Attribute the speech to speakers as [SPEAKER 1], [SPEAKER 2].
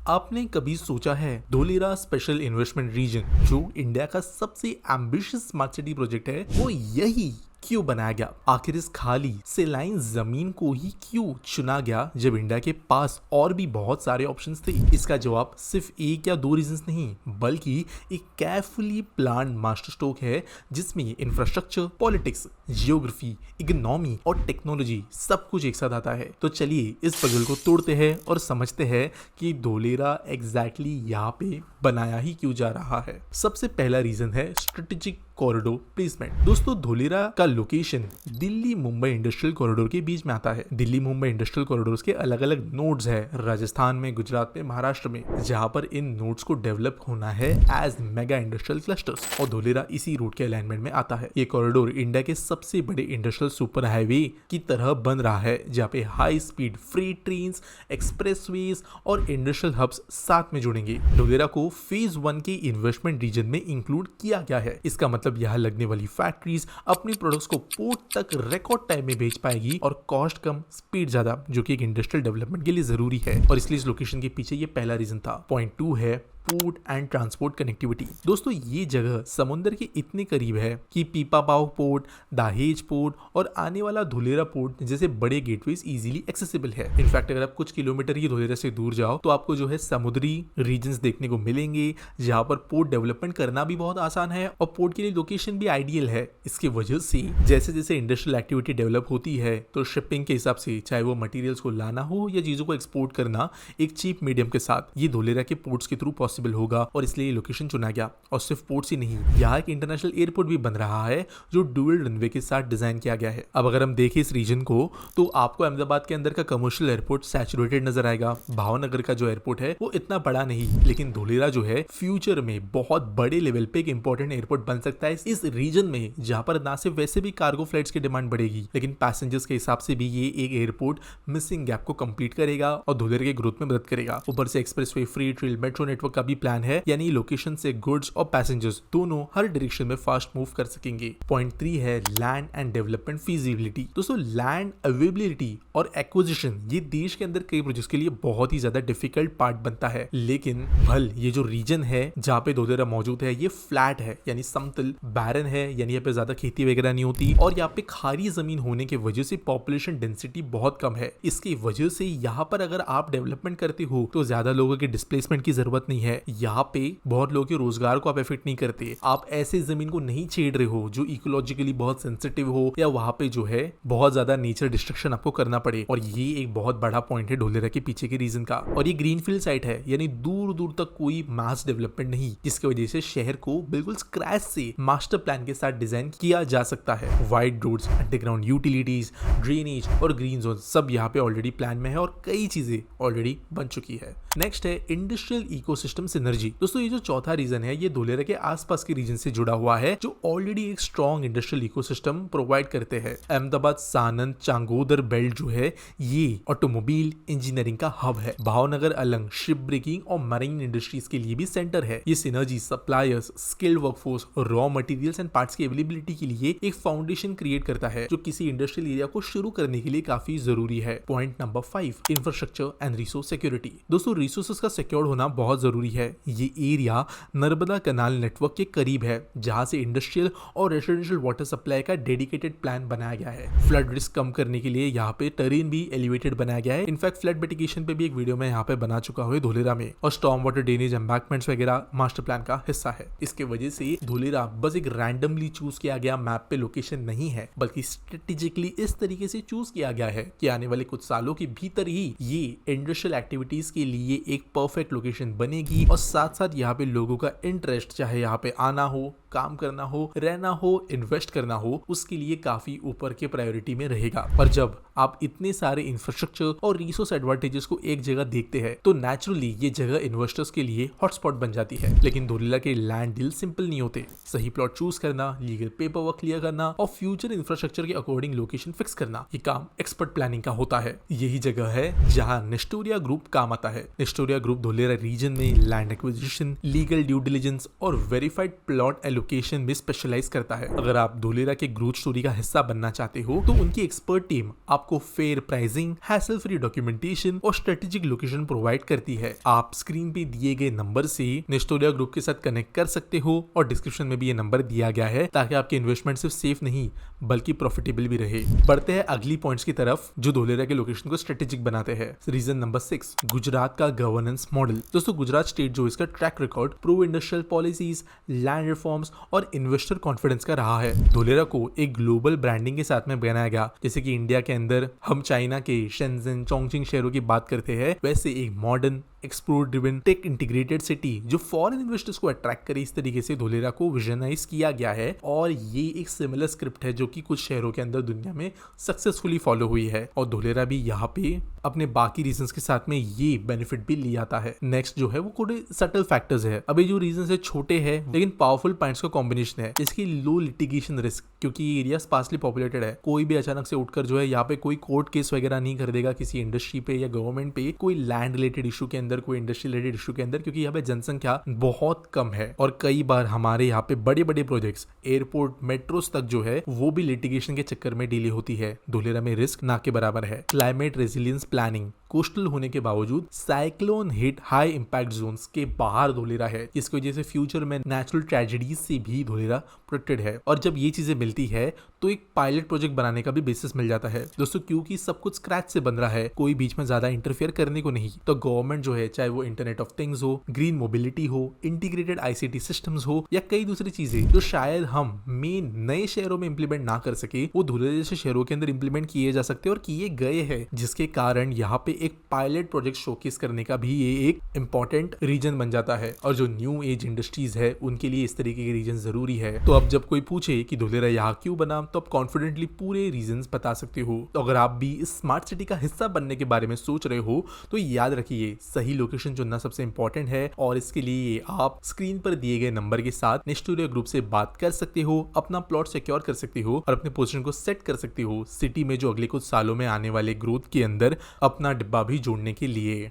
[SPEAKER 1] आपने कभी सोचा है धोलेरा स्पेशल इन्वेस्टमेंट रीजन जो इंडिया का सबसे एम्बिशियस स्मार्ट सिटी प्रोजेक्ट है वो यही क्यों बनाया गया? आखिर इस खाली सेलाइन जमीन को ही क्यों चुना गया जब इंडिया के पास और भी बहुत सारे ऑप्शंस थे? इसका जवाब सिर्फ एक या दो रीजंस नहीं बल्कि एक केयरफुली प्लान्ड मास्टर स्ट्रोक है जिसमें इंफ्रास्ट्रक्चर, पॉलिटिक्स, जियोग्राफी, इकोनॉमी और टेक्नोलॉजी सब कुछ एक साथ आता है। तो चलिए इस पजल को तोड़ते हैं और समझते हैं कि धोलेरा एग्जैक्टली यहाँ पे बनाया ही क्यों जा रहा है। सबसे पहला रीजन है स्ट्रेटेजिक कॉरिडोर प्लेसमेंट। दोस्तों, धोलेरा का location Delhi Mumbai industrial corridor के बीच में आता है। दिल्ली मुंबई इंडस्ट्रियल कॉरिडोर के अलग अलग नोड्स है राजस्थान में, गुजरात में, महाराष्ट्र में, जहां पर इन नोड्स को डेवलप होना है एज मेगा इंडस्ट्रियल क्लस्टर्स और धोलेरा इसी रूट के अलाइनमेंट में आता है। ये कॉरिडोर इंडिया के सबसे बड़े इंडस्ट्रियल सुपर हाईवे की तरह बन रहा है जहाँ पे high speed freight trains, expressways और इंडस्ट्रियल हब्स साथ में जुड़ेंगे। धोलेरा को फेज 1 के इन्वेस्टमेंट रीजन में इंक्लूड किया गया है। इसका मतलब यहाँ लगने वाली फैक्ट्रीज अपनी प्रोडक्ट्स को पोर्ट तक रिकॉर्ड टाइम में भेज पाएगी और कॉस्ट कम, स्पीड ज्यादा, जो कि एक इंडस्ट्रियल डेवलपमेंट के लिए जरूरी है और इसलिए इस लोकेशन के पीछे ये पहला रीजन था। पॉइंट 2 है पोर्ट एंड ट्रांसपोर्ट कनेक्टिविटी। दोस्तों, ये जगह समुद्र के इतने करीब है कि पीपापाव पोर्ट, दाहेज पोर्ट और आने वाला धोलेरा पोर्ट जैसे बड़े गेटवेज इजीली एक्सेसिबल है। इनफैक्ट अगर आप कुछ किलोमीटर ही धोलेरा से दूर जाओ तो आपको जो है समुद्री रीजन्स देखने को मिलेंगे जहां पर पोर्ट डेवलपमेंट करना भी बहुत आसान है और पोर्ट के लिए लोकेशन भी आइडियल है। इसकी वजह से जैसे जैसे इंडस्ट्रियल एक्टिविटी डेवलप होती है तो शिपिंग के हिसाब से चाहे वो मटेरियल्स को लाना हो या चीजों को एक्सपोर्ट करना एक चीप मीडियम के साथ ये धोलेरा के पोर्ट्स के थ्रू पॉसिबल होगा और इसलिए लोकेशन चुना गया। और सिर्फ पोर्ट्स ही नहीं, यहाँ एक इंटरनेशनल एयरपोर्ट भी बन रहा है जो डुअल रनवे के साथ डिजाइन किया गया है। अब अगर हम देखें इस रीजन को तो आपको अहमदाबाद के अंदर का कमर्शियल एयरपोर्ट सैचुरेटेड नजर आएगा। भावनगर का जो एयरपोर्ट है वो इतना बड़ा नहीं, लेकिन धोलेरा जो है फ्यूचर में बहुत बड़े लेवल पे एक इंपॉर्टेंट एयरपोर्ट बन सकता है इस रीजन में, जहां पर ना सिर्फ वैसे भी कार्गो फ्लाइट्स की डिमांड बढ़ेगी लेकिन पैसेंजर्स के हिसाब से भी ये एक एयरपोर्ट मिसिंग गैप को कंप्लीट करेगा और धोलेरा के ग्रोथ में मदद करेगा। ऊपर से expressway, freight rail, metro network का भी प्लान है, यानी लोकेशन से गुड्स और पैसेंजर्स दोनों हर डायरेक्शन में फास्ट मूव कर सकेंगे। पॉइंट 3 है लैंड एंड डेवलपमेंट फीजिबिलिटी। दोस्तों, लैंड अवेलेबिलिटी और एक्विजिशन ये देश के अंदर कई प्रोजेक्ट्स के लिए बहुत ही ज्यादा डिफिकल्ट पार्ट बनता है, लेकिन भल ये जो रीजन है जहाँ पे धोलेरा मौजूद है ये फ्लैट है, यानी समतल, बैरन है, यानी यहाँ पे ज्यादा खेती वगैरह नहीं होती और यहाँ पे खारी जमीन होने की वजह से पॉपुलेशन डेंसिटी बहुत कम है। इसकी वजह से यहाँ पर अगर आप डेवलपमेंट करते हो तो ज्यादा लोगों के डिस्प्लेसमेंट की जरूरत नहीं है। यहाँ पे बहुत लोगों के रोजगार को आप इफेक्ट नहीं करते। आप ऐसे जमीन को नहीं छेड़ रहे हो जो इकोलॉजिकली बहुत सेंसिटिव हो या वहां पे जो है बहुत ज्यादा नेचर डिस्ट्रक्शन आपको करना पड़े। और ये एक बहुत बड़ा पॉइंट है धोलेरा के पीछे के रीजन का। और ये ग्रीनफील्ड साइट है, यानी दूर दूर तक कोई मास डेवलपमेंट नहीं, जिसकी वजह से शहर को बिल्कुल स्क्रैच से मास्टर प्लान के साथ डिजाइन किया जा सकता है। Wide roads, underground utilities, drainage और ग्रीन जोन सब यहाँ पे ऑलरेडी प्लान में है और कई चीजें ऑलरेडी बन चुकी है। नेक्स्ट है इंडस्ट्रियल इकोसिस्टम सिनर्जी। दोस्तों, ये जो चौथा रीजन है ये धोलेरा के आसपास के रीजन से जुड़ा हुआ है जो ऑलरेडी एक स्ट्रॉन्ग इंडस्ट्रियल इकोसिस्टम प्रोवाइड करते हैं। अहमदाबाद, सानंद, चांगोदर बेल्ट जो है ये ऑटोमोबाइल इंजीनियरिंग का हब है। भावनगर अलंग शिप ब्रेकिंग और मरीन इंडस्ट्रीज के लिए भी सेंटर है। ये synergy suppliers, skilled workforce, raw materials and parts की अवेलेबिलिटी के लिए एक फाउंडेशन क्रिएट करता है जो किसी इंडस्ट्रियल एरिया को शुरू करने के लिए काफी जरूरी है। Point number 5, infrastructure and resource security. दोस्तों, रिसोर्सेज का सिक्योर होना बहुत जरूरी है। ये एरिया नर्मदा कनाल नेटवर्क के करीब है जहां से इंडस्ट्रियल और रेसिडेंशियल वाटर सप्लाई का डेडिकेटेड प्लान बनाया गया है। फ्लड रिस्क कम करने के लिए यहाँ पे टेरेन भी एलिवेटेड बनाया गया है। इनफैक्ट फ्लड मिटिगेशन पे भी एक वीडियो में यहाँ पे बना चुका हूँ धोलेरा में। और स्टॉर्म वाटर ड्रेनेज एम्बैंकमेंट्स वगैरह मास्टर प्लान का हिस्सा है। इसके वजह से धोलेरा बस एक रैंडमली चूज किया गया मैप पे लोकेशन नहीं है, बल्कि स्ट्रेटेजिकली इस तरीके से चूज किया गया है कि आने वाले कुछ सालों के भीतर ही ये इंडस्ट्रियल एक्टिविटीज के लिए एक परफेक्ट लोकेशन बनेगी और साथ साथ यहाँ पे लोगों का इंटरेस्ट, चाहे यहाँ पे आना हो, काम करना हो, रहना हो, इन्वेस्ट करना हो, उसके लिए काफी ऊपर के प्रायोरिटी में रहेगा। और जब आप इतने सारे इंफ्रास्ट्रक्चर और रिसोर्स एडवांटेजेस को एक जगह देखते हैं तो नेचुरली ये जगह इन्वेस्टर्स के लिए हॉटस्पॉट बन जाती है। लेकिन धोलेरा के लैंड डील सिंपल नहीं होते। सही प्लॉट चूज करना, लीगल पेपर वर्क क्लियर करना और फ्यूचर इंफ्रास्ट्रक्चर के अकॉर्डिंग लोकेशन फिक्स करना, ये काम एक्सपर्ट प्लानिंग का होता है। यही जगह है जहाँ नेस्टोरिया ग्रुप काम आता है। नेस्टोरिया ग्रुप धोलेरा रीजन में land acquisition, legal due diligence और वेरीफाइड प्लॉट लोकेशन में स्पेशलाइज करता है। अगर आप धोलेरा के ग्रोथ स्टोरी का हिस्सा बनना चाहते हो तो उनकी एक्सपर्ट टीम आपको fair pricing, hassle free documentation और स्ट्रेटेजिक लोकेशन प्रोवाइड करती है। आप स्क्रीन पे दिए गए नंबर से नेस्टोरिया ग्रुप के साथ कनेक्ट कर सकते हो और डिस्क्रिप्शन में भी ये नंबर दिया गया है ताकि आपकी इन्वेस्टमेंट सिर्फ सेफ नहीं बल्कि प्रॉफिटेबल भी रहे। बढ़ते हैं अगली पॉइंट्स की तरफ जो धोलेरा के लोकेशन को स्ट्रेटेजिक बनाते हैं। रीजन नंबर 6, गुजरात का गवर्नेंस मॉडल। दोस्तों गुजरात स्टेट जो इसका track record pro industrial policies, land reforms और इन्वेस्टर कॉन्फिडेंस का रहा है। धोलेरा को एक ग्लोबल ब्रांडिंग के साथ में बनाया गया। जैसे कि इंडिया के अंदर हम चाइना के शेंजन, चोंगचिंग शहरों की बात करते हैं, वैसे एक modern explore driven tech integrated city जो फॉरेन इन्वेस्टर्स को अट्रैक्ट करे, इस तरीके से धोलेरा को विजनाइज किया गया है। और ये एक सिमिलर स्क्रिप्ट है जो कि कुछ शहरों के अंदर दुनिया में सक्सेसफुली फॉलो हुई है और धोलेरा भी यहाँ पे अपने बाकी रीजंस के साथ में ये बेनिफिट भी ले आता है। नेक्स्ट जो है वो थोड़े सटल फैक्टर्स है। अभी जो रीजंस है छोटे हैं लेकिन पावरफुल पॉइंट्स का कॉम्बिनेशन है। इसकी लो लिटिगेशन रिस्क, क्योंकि ये एरिया स्पार्सली पॉपुलेटेड है। कोई भी अचानक से उठकर जो है यहाँ पे कोई कोर्ट केस वगैरह नहीं कर देगा किसी इंडस्ट्री पे या गवर्नमेंट पे, कोई लैंड रिलेटेड इशू के अंदर, कोई इंडस्ट्री रिलेटेड इशू के अंदर, क्योंकि यहाँ पे जनसंख्या बहुत कम है। और कई बार हमारे यहाँ पे बड़े बड़े प्रोजेक्ट्स, एयरपोर्ट, मेट्रोस तक जो है वो भी लिटिगेशन के चक्कर में डिले होती है। धोलेरा में रिस्क ना के बराबर है। क्लाइमेट रेजिलियंस प्लानिंग, कोस्टल होने के बावजूद cyclone hit high impact zones के बाहर धोलेरा है, जिसकी वजह से फ्यूचर में नेचुरल ट्रेजेडीज से भी धोलेरा प्रोटेक्टेड है। और जब ये चीजें मिलती है तो एक पायलट प्रोजेक्ट बनाने का भी बेसिस मिल जाता है दोस्तों, क्योंकि सब कुछ स्क्रैच से बन रहा है, कोई बीच में ज्यादा इंटरफेयर करने को नहीं। तो गवर्नमेंट जो है, चाहे वो इंटरनेट ऑफ थिंग्स हो, ग्रीन मोबिलिटी हो, इंटीग्रेटेड आईसीटी सिस्टम्स हो या कई दूसरी चीजें जो शायद हम मेन नए शहरों में इंप्लीमेंट ना कर सके, वो धोलेरा जैसे शहरों के अंदर इंप्लीमेंट किए जा सकते हैं और किए गए हैं, जिसके कारण यहाँ पे एक पायलट प्रोजेक्ट शोकेस करने का भी ये एक इंपॉर्टेंट रीजन बन जाता है। और जो न्यू एज इंडस्ट्रीज है उनके लिए इस तरीके के रीजन जरूरी है। तो अब जब कोई पूछे कि धोलेरा यहाँ क्यों बना, तो आप कॉन्फिडेंटली पूरे रीजंस बता सकते हो। तो अगर आप भी इस स्मार्ट सिटी का हिस्सा बनने के बारे में सोच रहे हो तो याद रखिए सही लोकेशन चुनना सबसे इंपॉर्टेंट है। और इसके लिए आप स्क्रीन पर दिए गए नंबर के साथ नेस्टोरिया ग्रुप से बात कर सकते हो, अपना प्लॉट सिक्योर कर सकते हो और अपने पोजीशन को सेट कर सकते हो सिटी में जो अगले कुछ सालों में आने वाले ग्रोथ के अंदर अपना डिब्बा भी जोड़ने के लिए।